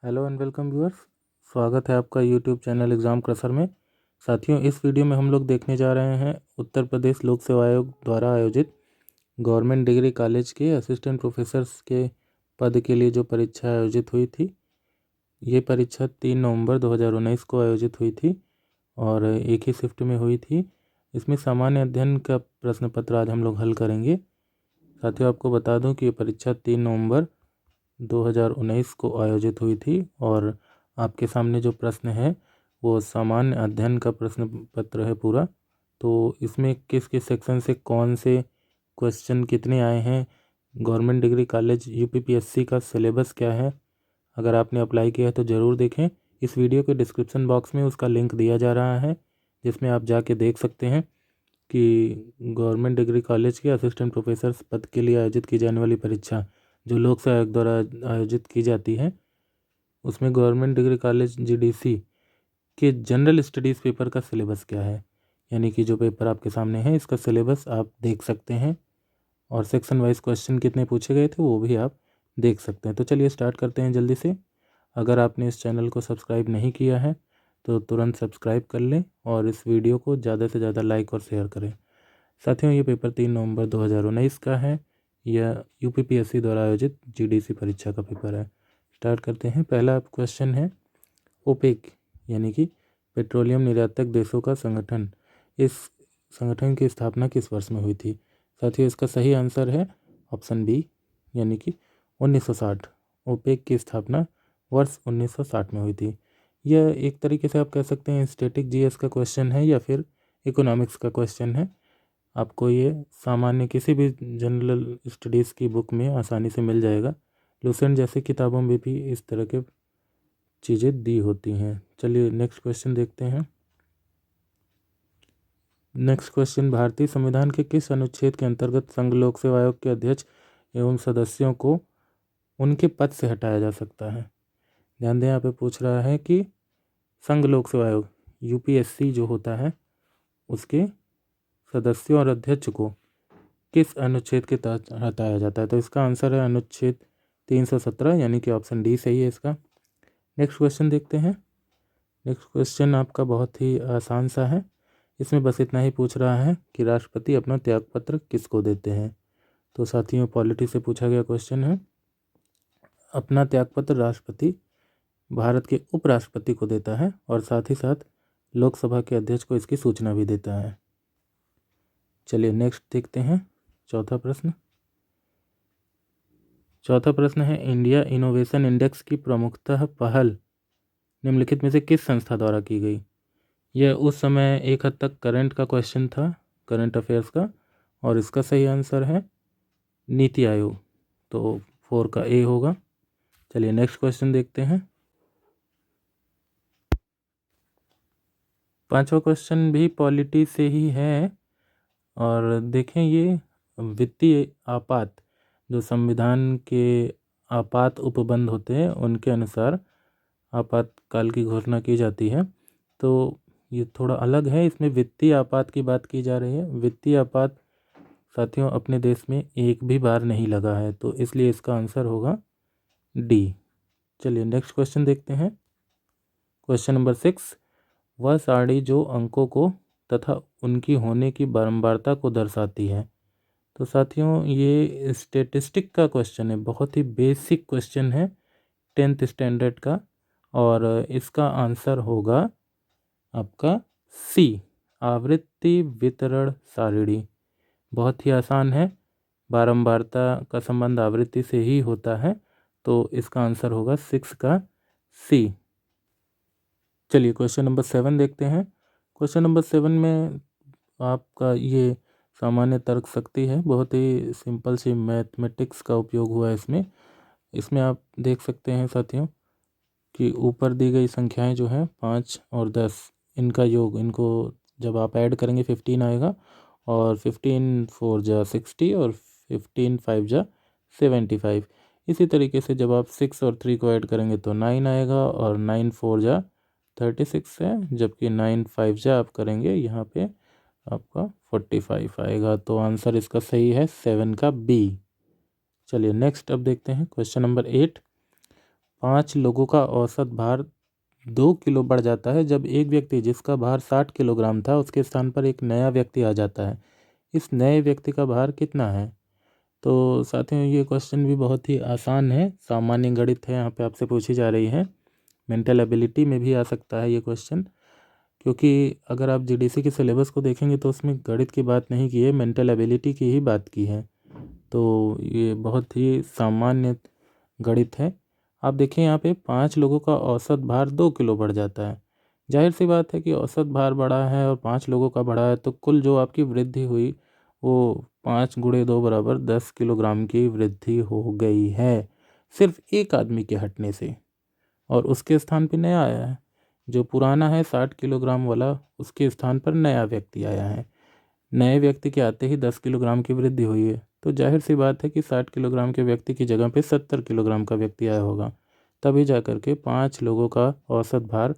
Hello and welcome viewers. स्वागत है आपका यूट्यूब चैनल एग्ज़ाम क्रसर में। साथियों, इस वीडियो में हम लोग देखने जा रहे हैं उत्तर प्रदेश लोक सेवा आयोग द्वारा आयोजित गवर्नमेंट डिग्री कॉलेज के असिस्टेंट प्रोफेसर्स के पद के लिए जो परीक्षा आयोजित हुई थी। ये परीक्षा 3 नवंबर 2019 को आयोजित हुई थी और एक ही शिफ्ट में हुई थी। इसमें सामान्य अध्ययन का प्रश्न पत्र आज हम लोग हल करेंगे। साथियों, आपको बता दूं कि ये परीक्षा 3 नवंबर 2019 को आयोजित हुई थी और आपके सामने जो प्रश्न है वो सामान्य अध्ययन का प्रश्न पत्र है पूरा। तो इसमें किस किस सेक्शन से कौन से क्वेश्चन कितने आए हैं, गवर्नमेंट डिग्री कॉलेज यूपीपीएससी का सिलेबस क्या है, अगर आपने अप्लाई किया है तो ज़रूर देखें। इस वीडियो के डिस्क्रिप्शन बॉक्स में उसका लिंक दिया जा रहा है, जिसमें आप जाके देख सकते हैं कि गवर्नमेंट डिग्री कॉलेज के असिस्टेंट प्रोफेसर पद के लिए आयोजित की जाने वाली परीक्षा जो लोक सेवा आयोग द्वारा आयोजित की जाती है, उसमें गवर्नमेंट डिग्री कॉलेज जीडीसी के जनरल स्टडीज़ पेपर का सिलेबस क्या है, यानी कि जो पेपर आपके सामने है इसका सिलेबस आप देख सकते हैं और सेक्शन वाइज क्वेश्चन कितने पूछे गए थे वो भी आप देख सकते हैं। तो चलिए स्टार्ट करते हैं जल्दी से। अगर आपने इस चैनल को सब्सक्राइब नहीं किया है तो तुरंत सब्सक्राइब कर लें और इस वीडियो को ज़्यादा से ज़्यादा लाइक और शेयर करें। साथियों, ये पेपर 3 नवंबर 2019 का है। यह यूपीपीएससी द्वारा आयोजित जीडीसी परीक्षा का पेपर है। स्टार्ट करते हैं। पहला क्वेश्चन है, ओपेक यानी कि पेट्रोलियम निर्यातक देशों का संगठन, इस संगठन की स्थापना किस वर्ष में हुई थी? साथियों, इसका सही आंसर है ऑप्शन बी यानी कि 1960। ओपेक की स्थापना वर्ष 1960 में हुई थी। यह एक तरीके से आप कह सकते हैं स्टैटिक जीएस का क्वेश्चन है या फिर इकोनॉमिक्स का क्वेश्चन है। आपको ये सामान्य किसी भी जनरल स्टडीज़ की बुक में आसानी से मिल जाएगा। लूसेंट जैसी किताबों में भी इस तरह के चीज़ें दी होती हैं। चलिए नेक्स्ट क्वेश्चन देखते हैं। नेक्स्ट क्वेश्चन, भारतीय संविधान के किस अनुच्छेद के अंतर्गत संघ लोक सेवा आयोग के अध्यक्ष एवं सदस्यों को उनके पद से हटाया जा सकता है? ध्यान दें, यहाँ पे पूछ रहा है कि संघ लोक सेवा आयोग यूपीएससी जो होता है उसके सदस्यों और अध्यक्ष को किस अनुच्छेद के तहत हटाया जाता है? तो इसका आंसर है अनुच्छेद 317 यानी कि ऑप्शन डी सही है इसका। नेक्स्ट क्वेश्चन देखते हैं। नेक्स्ट क्वेश्चन आपका बहुत ही आसान सा है। इसमें बस इतना ही पूछ रहा है कि राष्ट्रपति अपना त्यागपत्र किसको देते हैं? तो साथियों, पॉलिटी से पूछा गया क्वेश्चन है। अपना त्यागपत्र राष्ट्रपति भारत के उपराष्ट्रपति को देता है और साथ ही साथ लोकसभा के अध्यक्ष को इसकी सूचना भी देता है। चलिए नेक्स्ट देखते हैं। चौथा प्रश्न है, इंडिया इनोवेशन इंडेक्स की प्रमुखतः पहल निम्नलिखित में से किस संस्था द्वारा की गई? यह उस समय एक हद तक करंट का क्वेश्चन था, करंट अफेयर्स का, और इसका सही आंसर है नीति आयोग। तो 4 का ए होगा। चलिए नेक्स्ट क्वेश्चन देखते हैं। पांचवा क्वेश्चन भी पॉलिटी से ही है और देखें, ये वित्तीय आपात जो संविधान के आपात उपबंध होते हैं उनके अनुसार आपातकाल की घोषणा की जाती है। तो ये थोड़ा अलग है, इसमें वित्तीय आपात की बात की जा रही है। वित्तीय आपात साथियों अपने देश में एक भी बार नहीं लगा है, तो इसलिए इसका आंसर होगा डी। चलिए नेक्स्ट क्वेश्चन देखते हैं। क्वेश्चन नंबर 6, वह सारणी जो अंकों को तथा उनकी होने की बारंबारता को दर्शाती है। तो साथियों, ये स्टेटिस्टिक का क्वेश्चन है, बहुत ही बेसिक क्वेश्चन है 10th स्टैंडर्ड का, और इसका आंसर होगा आपका सी, आवृत्ति वितरण सारणी। बहुत ही आसान है, बारंबारता का संबंध आवृत्ति से ही होता है, तो इसका आंसर होगा 6 का सी। चलिए क्वेश्चन नंबर 7 देखते हैं। क्वेश्चन नंबर 7 में आपका ये सामान्य तर्क शक्ति है, बहुत ही सिंपल सी मैथमेटिक्स का उपयोग हुआ है इसमें। इसमें आप देख सकते हैं साथियों कि ऊपर दी गई संख्याएं जो हैं 5 और 10, इनका योग, इनको जब आप ऐड करेंगे 15 आएगा, और 15 4 जा 60 और 15 5 जा 75। इसी तरीके से जब आप 6 और 3 को ऐड करेंगे तो 9 आएगा, और 9 4 जा 36 है, जबकि 9 5 जा आप करेंगे यहाँ पे आपका 45 आएगा। तो आंसर इसका सही है 7 का बी। चलिए नेक्स्ट अब देखते हैं क्वेश्चन नंबर 8, 5 लोगों का औसत भार 2 किलो बढ़ जाता है जब एक व्यक्ति जिसका भार 60 किलोग्राम था उसके स्थान पर एक नया व्यक्ति आ जाता है। इस नए व्यक्ति का भार कितना है? तो साथियों ये क्वेश्चन भी बहुत ही आसान है, सामान्य गणित है, यहाँ पे आपसे पूछी जा रही है। मेंटल एबिलिटी में भी आ सकता है ये क्वेश्चन, क्योंकि अगर आप जीडीसी के सिलेबस को देखेंगे तो उसमें गणित की बात नहीं की है, मेंटल एबिलिटी की ही बात की है। तो ये बहुत ही सामान्य गणित है। आप देखिए यहाँ पे 5 लोगों का औसत भार 2 किलो बढ़ जाता है। जाहिर सी बात है कि औसत भार बढ़ा है और 5 लोगों का बढ़ा है तो कुल जो आपकी वृद्धि हुई वो 5 गुणे 2 बराबर 10 किलोग्राम की वृद्धि हो गई है, सिर्फ एक आदमी के हटने से। और उसके स्थान पे नया आया है, जो पुराना है 60 किलोग्राम वाला, उसके स्थान पर नया व्यक्ति आया है। नए व्यक्ति के आते ही 10 किलोग्राम की वृद्धि हुई है, तो जाहिर सी बात है कि 60 किलोग्राम के व्यक्ति की जगह पे 70 किलोग्राम का व्यक्ति आया होगा, तभी जा कर के 5 लोगों का औसत भार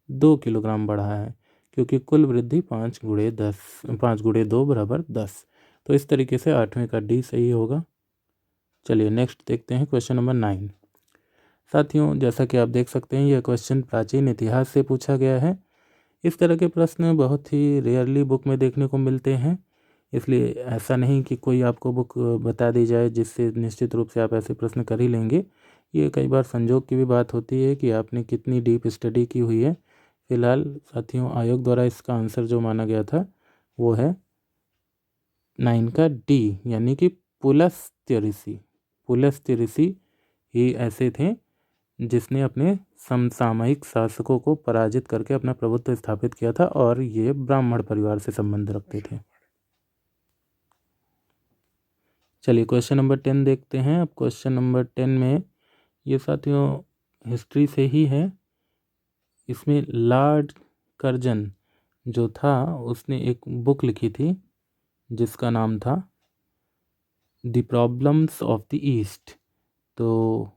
2 किलोग्राम बढ़ा है, क्योंकि कुल वृद्धि 5 गुणे 2 बराबर 10। तो इस तरीके से 8वें का डी सही होगा। चलिए नेक्स्ट देखते हैं क्वेश्चन नंबर 9। साथियों जैसा कि आप देख सकते हैं यह क्वेश्चन प्राचीन इतिहास से पूछा गया है। इस तरह के प्रश्न बहुत ही रेयरली बुक में देखने को मिलते हैं, इसलिए ऐसा नहीं कि कोई आपको बुक बता दी जाए जिससे निश्चित रूप से आप ऐसे प्रश्न कर ही लेंगे। ये कई बार संजोग की भी बात होती है कि आपने कितनी डीप स्टडी की हुई है। फिलहाल साथियों आयोग द्वारा इसका आंसर जो माना गया था वो है 9 का डी, यानी कि पुलस्त्य ऋषि ही ऐसे थे जिसने अपने समसामयिक शासकों को पराजित करके अपना प्रभुत्व स्थापित किया था, और ये ब्राह्मण परिवार से संबंध रखते थे। चलिए क्वेश्चन नंबर 10 देखते हैं। अब क्वेश्चन नंबर 10 में ये साथियों हिस्ट्री से ही है। इसमें लॉर्ड कर्जन जो था उसने एक बुक लिखी थी जिसका नाम था the problems of the east. तो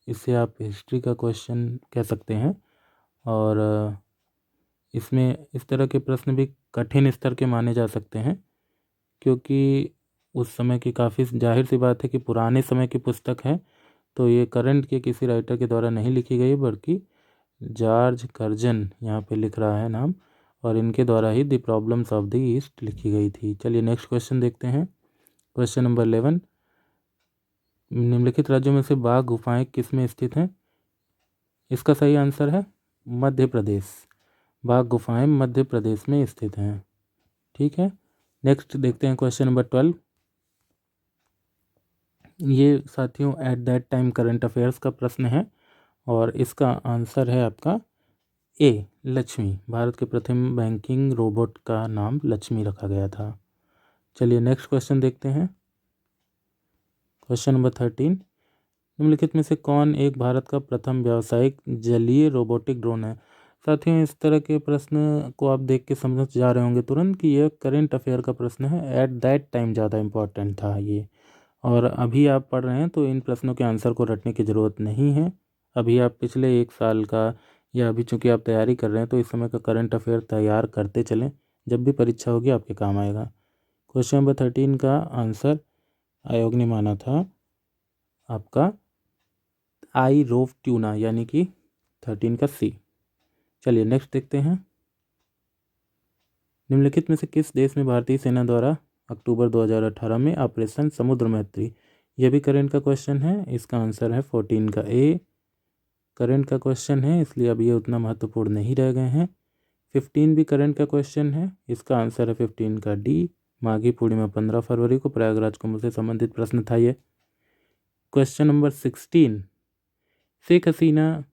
इसे आप हिस्ट्री का क्वेश्चन कह सकते हैं, और इसमें इस तरह के प्रश्न भी कठिन स्तर के माने जा सकते हैं, क्योंकि उस समय की काफ़ी जाहिर सी बात है कि पुराने समय की पुस्तक है, तो ये करंट के किसी राइटर के द्वारा नहीं लिखी गई, बल्कि जॉर्ज कर्जन यहाँ पे लिख रहा है नाम, और इनके द्वारा ही the problems of the east लिखी गई थी। चलिए नेक्स्ट क्वेश्चन देखते हैं। क्वेश्चन नंबर 11, निम्नलिखित राज्यों में से बाघ गुफाएं किस में स्थित हैं? इसका सही आंसर है मध्य प्रदेश। बाघ गुफाएं मध्य प्रदेश में स्थित हैं। ठीक है, नेक्स्ट देखते हैं क्वेश्चन नंबर 12। ये साथियों at that time current affairs का प्रश्न है, और इसका आंसर है आपका ए लक्ष्मी। भारत के प्रथम बैंकिंग रोबोट का नाम लक्ष्मी रखा गया था। चलिए नेक्स्ट क्वेश्चन देखते हैं। क्वेश्चन नंबर 13, निम्नलिखित में से कौन एक भारत का प्रथम व्यावसायिक जलीय रोबोटिक ड्रोन है? साथियों इस तरह के प्रश्न को आप देख के समझ जा रहे होंगे तुरंत कि यह करेंट अफेयर का प्रश्न है। एट दैट टाइम ज़्यादा इम्पोर्टेंट था ये, और अभी आप पढ़ रहे हैं तो इन प्रश्नों के आंसर को रटने की ज़रूरत नहीं है। अभी आप पिछले 1 साल का, या अभी चूंकि आप तैयारी कर रहे हैं तो इस समय का करंट अफेयर तैयार करते चलें, जब भी परीक्षा होगी आपके काम आएगा। क्वेश्चन नंबर 13 का आंसर आयोग ने माना था आपका आई रोव ट्यूना, यानी कि 13 का सी। चलिए नेक्स्ट देखते हैं। निम्नलिखित में से किस देश में भारतीय सेना द्वारा अक्टूबर 2018 में ऑपरेशन समुद्र मैत्री? यह भी करंट का क्वेश्चन है, इसका आंसर है 14 का ए। करंट का क्वेश्चन है इसलिए अब ये उतना महत्वपूर्ण नहीं रह गए हैं। 15 भी करंट का क्वेश्चन है, इसका आंसर है 15 का डी। माघी पूर्णिमा 15 फरवरी को प्रयागराज कुंभ से संबंधित प्रश्न था ये। क्वेश्चन नंबर 16, शेख हसीना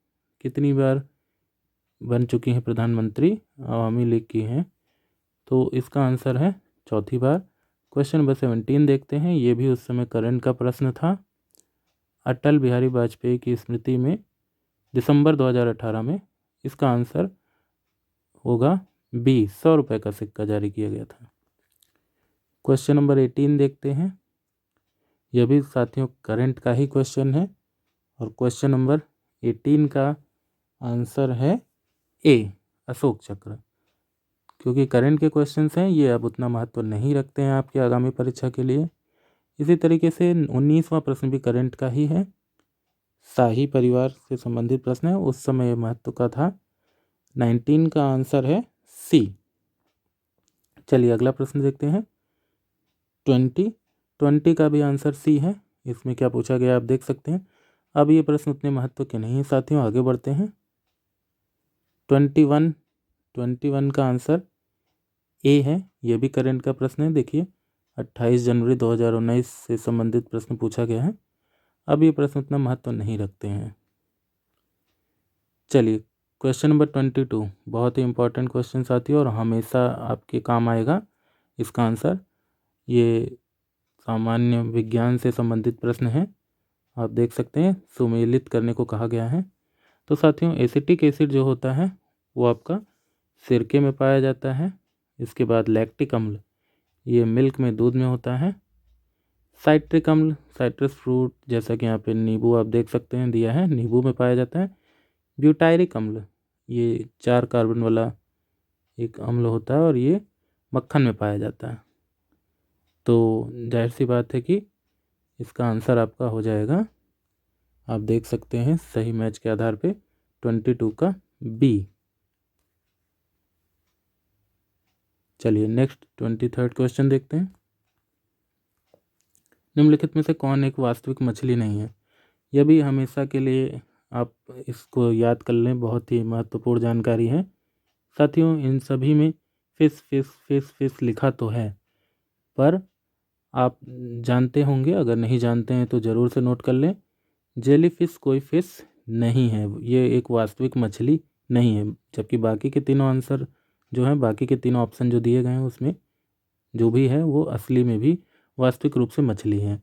कितनी बार बन चुकी हैं प्रधानमंत्री? अवामी लीग की हैं, तो इसका आंसर है 4थी बार। क्वेश्चन नंबर 17 देखते हैं, ये भी उस समय करंट का प्रश्न था। अटल बिहारी वाजपेयी की स्मृति में दिसंबर 2018 में, इसका आंसर होगा बी, 100 रुपये का सिक्का जारी किया गया था। क्वेश्चन नंबर 18 देखते हैं, यह भी साथियों करंट का ही क्वेश्चन है, और क्वेश्चन नंबर 18 का आंसर है ए, अशोक चक्र। क्योंकि करंट के क्वेश्चंस हैं ये अब उतना महत्व नहीं रखते हैं आपकी आगामी परीक्षा के लिए। इसी तरीके से 19वां प्रश्न भी करंट का ही है। शाही परिवार से संबंधित प्रश्न है, उस समय महत्व का था। 19 का आंसर है सी। चलिए अगला प्रश्न देखते हैं। 20 का भी आंसर सी है। इसमें क्या पूछा गया आप देख सकते हैं। अब ये प्रश्न उतने महत्व के नहीं है साथियों, आगे बढ़ते हैं। 21 का आंसर ए है। ये भी करंट का प्रश्न है। देखिए 28 जनवरी 2019 से संबंधित प्रश्न पूछा गया है। अब ये प्रश्न उतना महत्व नहीं रखते हैं। चलिए क्वेश्चन नंबर 22 बहुत ही इंपॉर्टेंट क्वेश्चन साथियों, और हमेशा आपके काम आएगा इसका आंसर। ये सामान्य विज्ञान से संबंधित प्रश्न है। आप देख सकते हैं सुमेलित करने को कहा गया है। तो साथियों एसिटिक एसिड जो होता है वो आपका सिरके में पाया जाता है। इसके बाद लैक्टिक अम्ल ये मिल्क में, दूध में होता है। साइट्रिक अम्ल साइट्रस फ्रूट, जैसा कि यहाँ पे नींबू आप देख सकते हैं दिया है, नींबू में पाया जाता है। ब्यूटायरिक अम्ल ये 4 कार्बन वाला एक अम्ल होता है और ये मक्खन में पाया जाता है। तो जाहिर सी बात है कि इसका आंसर आपका हो जाएगा, आप देख सकते हैं सही मैच के आधार पे, 22 का बी। चलिए नेक्स्ट 23rd क्वेश्चन देखते हैं। निम्नलिखित में से कौन एक वास्तविक मछली नहीं है? यह भी हमेशा के लिए आप इसको याद कर लें, बहुत ही महत्वपूर्ण जानकारी है साथियों। इन सभी में फिश फिश फिश फिश लिखा तो है, पर आप जानते होंगे, अगर नहीं जानते हैं तो ज़रूर से नोट कर लें। जेलीफिश कोई फिश नहीं है, ये एक वास्तविक मछली नहीं है। जबकि बाकी के तीनों आंसर जो हैं, बाकी के तीनों ऑप्शन जो दिए गए हैं उसमें जो भी है वो असली में भी वास्तविक रूप से मछली है,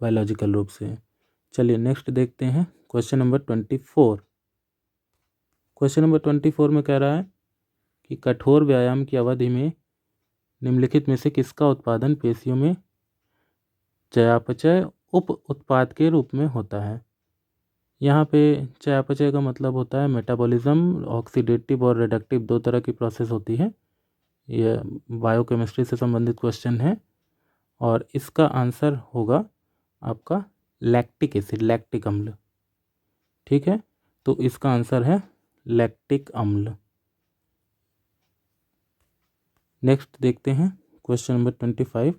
बायोलॉजिकल रूप से। चलिए नेक्स्ट देखते हैं क्वेश्चन नंबर 24। क्वेश्चन नंबर 24 में कह रहा है कि कठोर व्यायाम की अवधि में निम्नलिखित में से किसका उत्पादन पेशियों में चयापचय उप उत्पाद के रूप में होता है? यहाँ पे चयापचय का मतलब होता है मेटाबॉलिज्म। ऑक्सीडेटिव और रिडक्टिव दो तरह की प्रोसेस होती है। यह बायोकेमिस्ट्री से संबंधित क्वेश्चन है और इसका आंसर होगा आपका लैक्टिक एसिड, लैक्टिक अम्ल। ठीक है, तो इसका आंसर है लैक्टिक अम्ल। नेक्स्ट देखते हैं क्वेश्चन नंबर 25।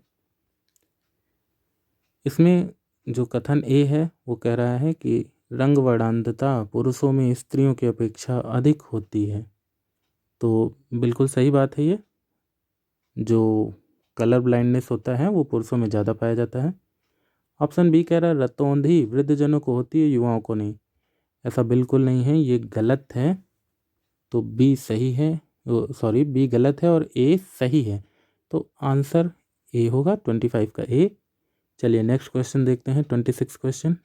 इसमें जो कथन ए है वो कह रहा है कि रंग वर्णांधता पुरुषों में स्त्रियों की अपेक्षा अधिक होती है। तो बिल्कुल सही बात है। ये जो कलर ब्लाइंडनेस होता है वो पुरुषों में ज़्यादा पाया जाता है। ऑप्शन बी कह रहा है रतौंधी वृद्धजनों को होती है, युवाओं को नहीं। ऐसा बिल्कुल नहीं है, ये गलत है। तो बी सही है, सॉरी बी गलत है और ए सही है। तो आंसर ए होगा, 25 का ए। चलिए नेक्स्ट क्वेश्चन देखते हैं 26 क्वेश्चन।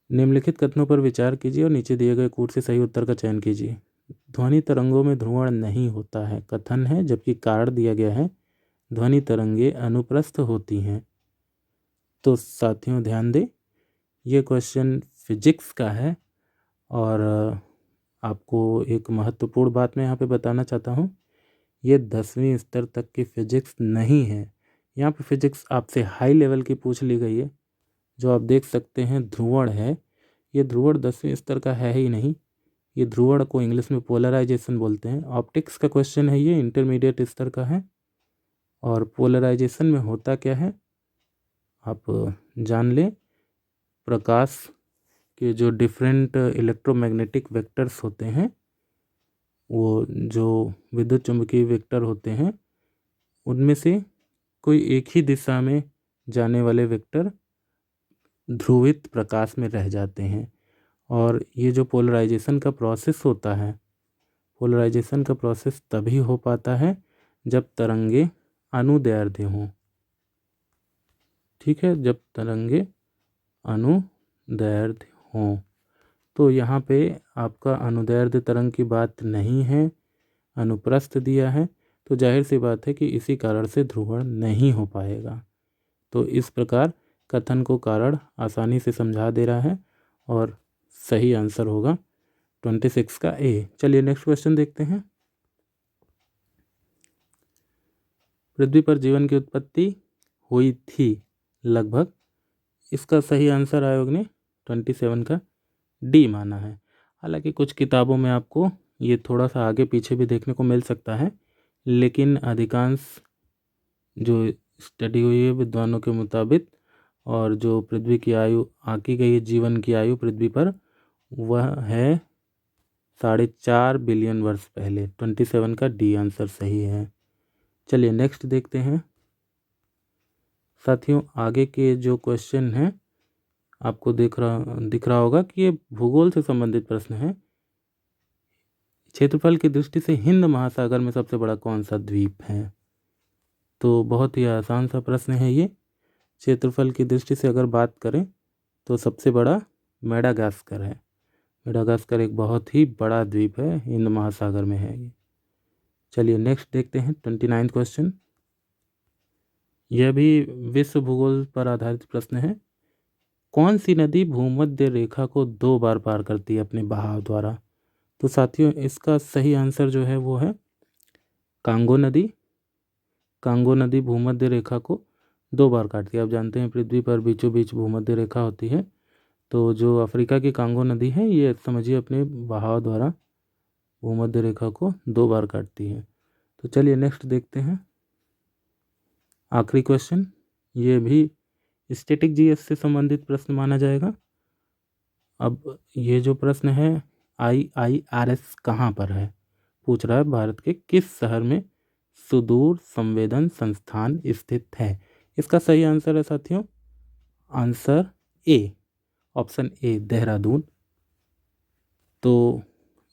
निम्नलिखित कथनों पर विचार कीजिए और नीचे दिए गए कूट से सही उत्तर का चयन कीजिए। ध्वनि तरंगों में ध्रुवण नहीं होता है, कथन है, जबकि कारण दिया गया है ध्वनि तरंगे अनुप्रस्थ होती हैं। तो साथियों ध्यान दें, ये क्वेश्चन फिजिक्स का है और आपको एक महत्वपूर्ण बात मैं यहाँ पे बताना चाहता हूँ। ये 10वीं स्तर तक की फिजिक्स नहीं है। यहाँ पे फिजिक्स आपसे हाई लेवल की पूछ ली गई है। जो आप देख सकते हैं ध्रुवण है, ये ध्रुवण 10वीं स्तर का है ही नहीं। ये ध्रुवण को इंग्लिश में पोलराइजेशन बोलते हैं। ऑप्टिक्स का क्वेश्चन है, ये इंटरमीडिएट स्तर का है। और पोलराइजेशन में होता क्या है आप जान लें। प्रकाश के जो डिफरेंट इलेक्ट्रोमैग्नेटिक वेक्टर्स होते हैं, वो जो विद्युत चुंबकीय वेक्टर होते हैं, उनमें से कोई एक ही दिशा में जाने वाले वेक्टर ध्रुवित प्रकाश में रह जाते हैं। और ये जो पोलराइजेशन का प्रोसेस होता है, पोलराइजेशन का प्रोसेस तभी हो पाता है जब तरंगे अनुदैर्ध्य हों। ठीक है, जब तरंगे अनुदैर्ध्य हों। तो यहाँ पे आपका अनुदैर्ध्य तरंग की बात नहीं है, अनुप्रस्थ दिया है। तो जाहिर सी बात है कि इसी कारण से ध्रुवण नहीं हो पाएगा। तो इस प्रकार कथन को कारण आसानी से समझा दे रहा है और सही आंसर होगा 26 का ए। चलिए नेक्स्ट क्वेश्चन देखते हैं। पृथ्वी पर जीवन की उत्पत्ति हुई थी लगभग इसका सही आंसर आयोग ने 27 का डी माना है। हालांकि कुछ किताबों में आपको ये थोड़ा सा आगे पीछे भी देखने को मिल सकता है, लेकिन अधिकांश जो स्टडी हुई है विद्वानों के मुताबिक और जो पृथ्वी की आयु आंकी गई है, जीवन की आयु पृथ्वी पर, वह है 4.5 बिलियन वर्ष पहले। 27 का डी आंसर सही है। चलिए नेक्स्ट देखते हैं साथियों। आगे के जो क्वेश्चन हैं आपको दिख रहा होगा कि ये भूगोल से संबंधित प्रश्न है। क्षेत्रफल की दृष्टि से हिंद महासागर में सबसे बड़ा कौन सा द्वीप है? तो बहुत ही आसान सा प्रश्न है ये। क्षेत्रफल की दृष्टि से अगर बात करें तो सबसे बड़ा मेडागास्कर है। मेडागास्कर एक बहुत ही बड़ा द्वीप है, हिंद महासागर में है ये। चलिए नेक्स्ट देखते हैं 29 क्वेश्चन। यह भी विश्व भूगोल पर आधारित प्रश्न है। कौन सी नदी भूमध्य रेखा को 2 बार पार करती है अपने बहाव द्वारा? तो साथियों इसका सही आंसर जो है वो है कांगो नदी। कांगो नदी भूमध्य रेखा को 2 बार काटती है। आप जानते हैं पृथ्वी पर बीचों बीच भूमध्य रेखा होती है, तो जो अफ्रीका की कांगो नदी है ये समझिए अपने बहाव द्वारा भूमध्य रेखा को 2 बार काटती है। तो चलिए नेक्स्ट देखते हैं आखिरी क्वेश्चन। ये भी स्टैटिक जीएस से संबंधित प्रश्न माना जाएगा। अब ये जो प्रश्न है IIRS कहाँ पर है, पूछ रहा है भारत के किस शहर में सुदूर संवेदन संस्थान स्थित है? इसका सही आंसर है साथियों answer A, option A, Dehradun. तो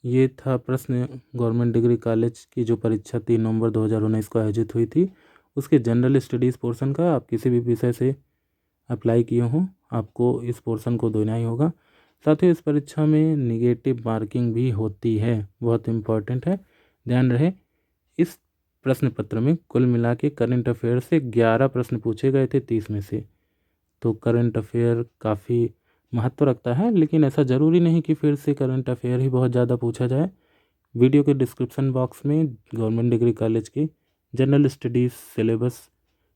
ये था प्रश्न गवर्नमेंट डिग्री कॉलेज की जो परीक्षा 3 नवंबर 2019 को आयोजित हुई थी, उसके जनरल स्टडीज़ पोर्शन का। आप किसी भी विषय से अप्लाई किए हों आपको इस पोर्शन को देना ही होगा। साथ ही इस परीक्षा में निगेटिव मार्किंग भी होती है, बहुत इम्पॉर्टेंट है, ध्यान रहे। इस प्रश्न पत्र में कुल मिला के करंट अफेयर से 11 प्रश्न पूछे गए थे 30 में से। तो करंट अफेयर काफ़ी महत्व रखता है, लेकिन ऐसा ज़रूरी नहीं कि फिर से करंट अफेयर ही बहुत ज़्यादा पूछा जाए। वीडियो के डिस्क्रिप्शन बॉक्स में गवर्नमेंट डिग्री कॉलेज की जनरल स्टडीज़ सिलेबस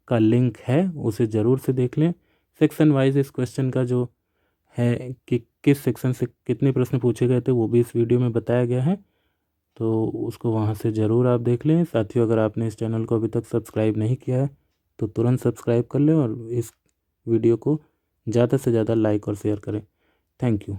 का लिंक है, उसे ज़रूर से देख लें। सेक्शन वाइज इस क्वेश्चन का जो है कि किस सेक्शन से कितने प्रश्न पूछे गए थे वो भी इस वीडियो में बताया गया है, तो उसको वहाँ से ज़रूर आप देख लें। साथियों अगर आपने इस चैनल को अभी तक सब्सक्राइब नहीं किया है तो तुरंत सब्सक्राइब कर लें और इस वीडियो को ज़्यादा से ज़्यादा लाइक और शेयर करें। Thank you.